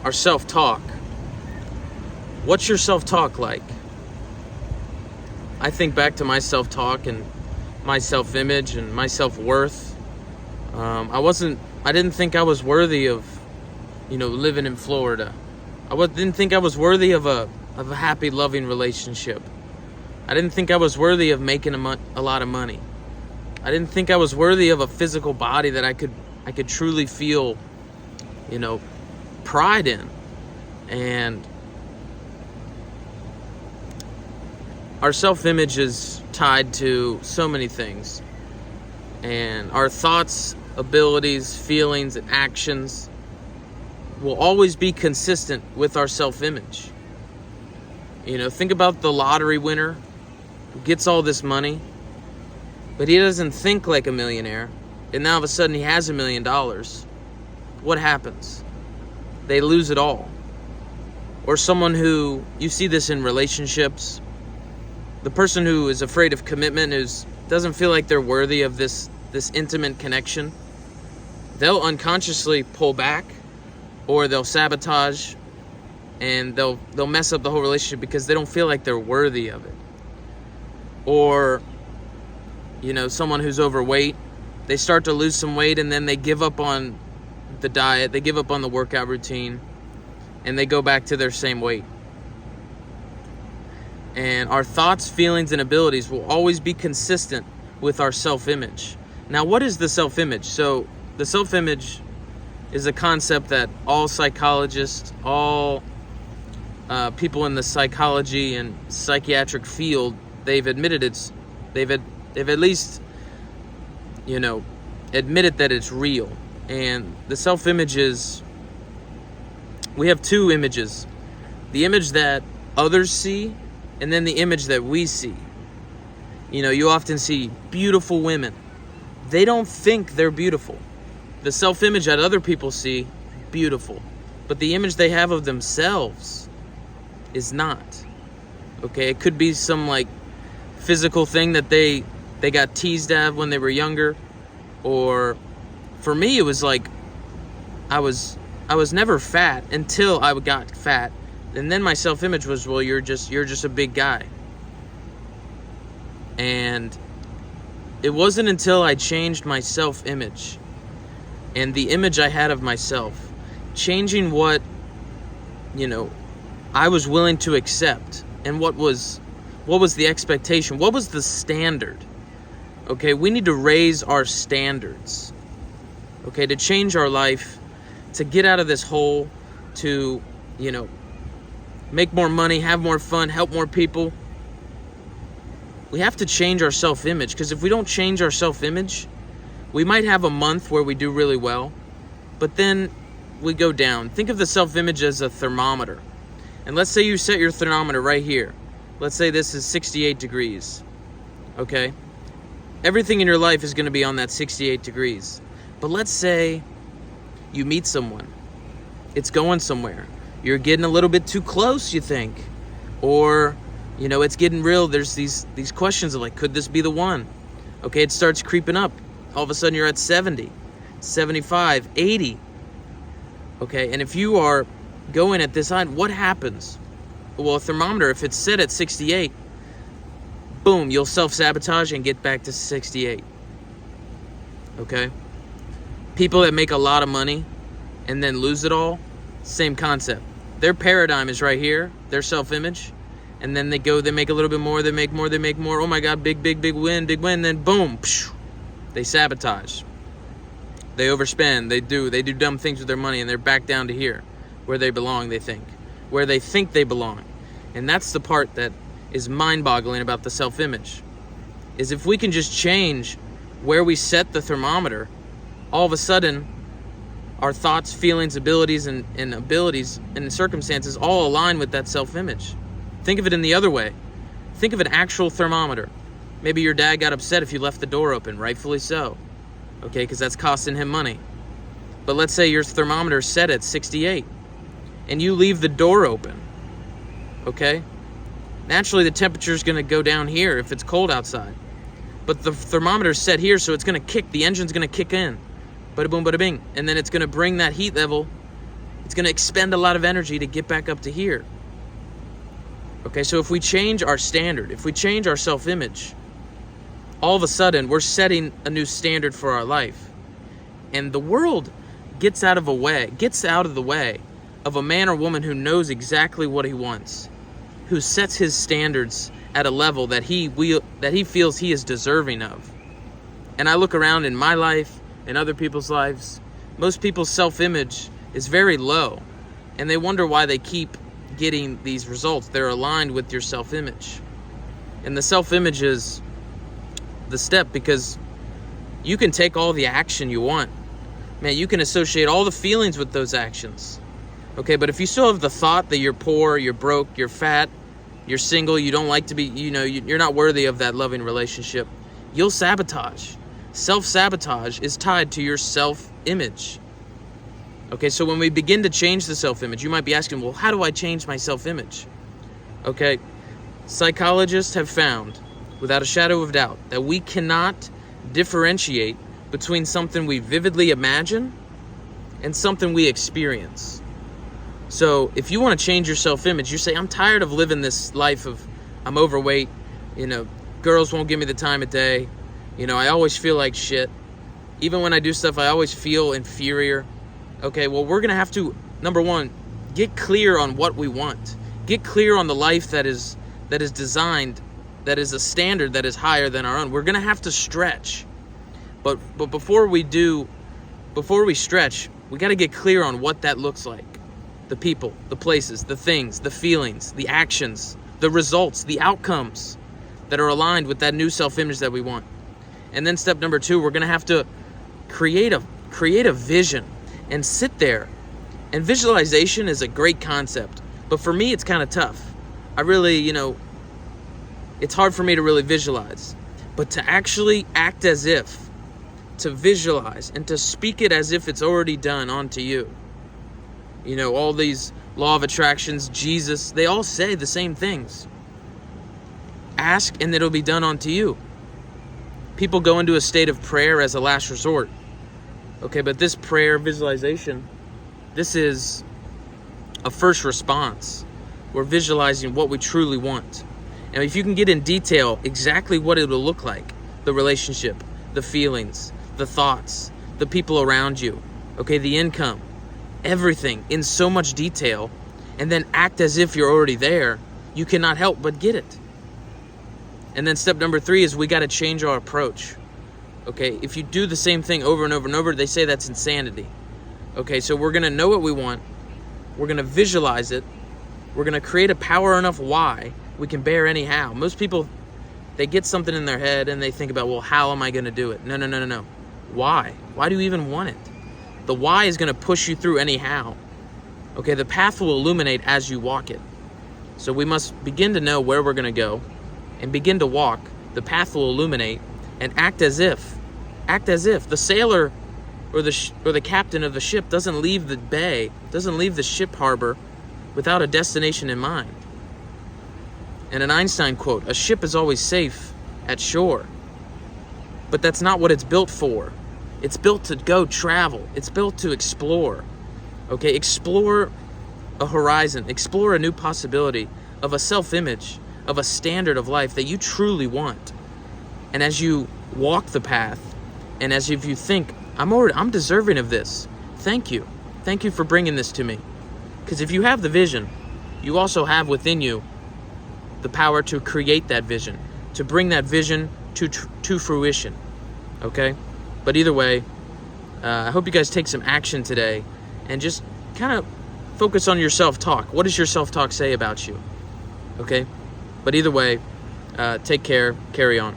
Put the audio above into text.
our self-talk. What's your self-talk like? I think back to my self-talk and my self-image and my self-worth. I didn't think I was worthy of, living in Florida. Didn't think I was worthy of a happy, loving relationship. I didn't think I was worthy of making a lot of money. I didn't think I was worthy of a physical body that I could truly feel, pride in. And our self-image is tied to so many things. And our thoughts, abilities, feelings, and actions will always be consistent with our self-image. Think about the lottery winner who gets all this money, but he doesn't think like a millionaire, and now all of a sudden he has $1 million. What happens? They lose it all. Or someone who, you see this in relationships, the person who is afraid of commitment, who doesn't feel like they're worthy of this intimate connection, they'll unconsciously pull back, or they'll sabotage, and they'll mess up the whole relationship because they don't feel like they're worthy of it. Or, someone who's overweight, they start to lose some weight, and then they give up on the diet, they give up on the workout routine, and they go back to their same weight. And our thoughts, feelings, and abilities will always be consistent with our self-image. Now, what is the self-image? So, the self-image is a concept that all psychologists, all people in the psychology and psychiatric field, they've admitted they've at least, admitted that it's real. And the self-image is, we have two images. The image that others see, and then the image that we see. You often see beautiful women. They don't think they're beautiful. The self-image that other people see, beautiful. But the image they have of themselves is not. Okay, it could be some physical thing that they got teased at when they were younger. Or for me, it was I was never fat until I got fat. And then my self-image was, well, you're just a big guy. And it wasn't until I changed my self-image and the image I had of myself, changing what, I was willing to accept, and what was the expectation, what was the standard. Okay, we need to raise our standards. Okay, to change our life, to get out of this hole, to, make more money, have more fun, help more people. We have to change our self-image, because if we don't change our self-image, we might have a month where we do really well, but then we go down. Think of the self-image as a thermometer. And let's say you set your thermometer right here. Let's say this is 68 degrees. Okay? Everything in your life is going to be on that 68 degrees. But let's say you meet someone. It's going somewhere. You're getting a little bit too close, you think. Or, it's getting real. There's these questions of could this be the one? Okay, it starts creeping up. All of a sudden you're at 70, 75, 80. Okay, and if you are going at this height, what happens? Well, a thermometer, if it's set at 68, boom, you'll self-sabotage and get back to 68. Okay? People that make a lot of money and then lose it all, same concept. Their paradigm is right here, their self-image, and then they make a little bit more, they make more. Oh my God, big win, then boom, psh, they sabotage. They overspend, they do dumb things with their money, and they're back down to here, where they belong, where they think they belong. And that's the part that is mind-boggling about the self-image, is if we can just change where we set the thermometer, all of a sudden, our thoughts, feelings, abilities, and circumstances all align with that self-image. Think of it in the other way. Think of an actual thermometer. Maybe your dad got upset if you left the door open, rightfully so. Okay, because that's costing him money. But let's say your thermometer is set at 68, and you leave the door open. Okay? Naturally, the temperature is going to go down here if it's cold outside. But the thermometer is set here, so it's going to kick. The engine's going to kick in. Bada boom, bada bing. And then it's going to bring that heat level. It's going to expend a lot of energy to get back up to here. Okay, so if we change our standard, if we change our self-image, all of a sudden we're setting a new standard for our life. And the world gets out of the way of a man or woman who knows exactly what he wants, who sets his standards at a level that he feels he is deserving of. And I look around in my life and other people's lives, most people's self-image is very low, and they wonder why they keep getting these results. They're aligned with your self-image. And the self-image is the step, because you can take all the action you want. Man, you can associate all the feelings with those actions. Okay, but if you still have the thought that you're poor, you're broke, you're fat, you're single, you don't like to be, you're not worthy of that loving relationship, you'll sabotage. Self-sabotage is tied to your self-image. Okay, so when we begin to change the self-image, you might be asking, well, how do I change my self-image? Okay, psychologists have found, without a shadow of doubt, that we cannot differentiate between something we vividly imagine and something we experience. So if you want to change your self-image, you say, I'm tired of living this life of, I'm overweight, girls won't give me the time of day, I always feel like shit. Even when I do stuff, I always feel inferior. Okay, well, we're going to have to, number one, get clear on what we want. Get clear on the life that is designed, that is a standard that is higher than our own. We're going to have to stretch. But before we stretch, we got to get clear on what that looks like. The people, the places, the things, the feelings, the actions, the results, the outcomes that are aligned with that new self-image that we want. And then step number 2, we're going to have to create a vision and sit there. And visualization is a great concept, but for me, it's kind of tough. I really, it's hard for me to really visualize, but to actually act as if, to visualize and to speak it as if it's already done onto you. All these law of attractions, Jesus, they all say the same things. Ask and it'll be done onto you. People go into a state of prayer as a last resort. Okay, but this prayer visualization, this is a first response. We're visualizing what we truly want. And if you can get in detail exactly what it will look like, the relationship, the feelings, the thoughts, the people around you, okay, the income, everything in so much detail, and then act as if you're already there, you cannot help but get it. And then step number 3 is we got to change our approach. Okay, if you do the same thing over and over and over, they say that's insanity. Okay, so we're going to know what we want. We're going to visualize it. We're going to create a power enough why we can bear any how. Most people, they get something in their head and they think about, well, how am I going to do it? No. Why? Why do you even want it? The why is going to push you through anyhow. Okay, the path will illuminate as you walk it. So we must begin to know where we're going to go and begin to walk. The path will illuminate, and act as if the sailor or the captain of the ship doesn't leave the bay, doesn't leave the ship harbor without a destination in mind. And an Einstein quote, a ship is always safe at shore. But that's not what it's built for. It's built to go travel. It's built to explore. Okay, explore a horizon. Explore a new possibility of a self-image, of a standard of life that you truly want. And as you walk the path, and as if you think, I'm deserving of this. Thank you. Thank you for bringing this to me. Because if you have the vision, you also have within you the power to create that vision, to bring that vision to fruition. Okay? But either way, I hope you guys take some action today and just kind of focus on your self-talk. What does your self-talk say about you? Okay? But either way, take care, carry on.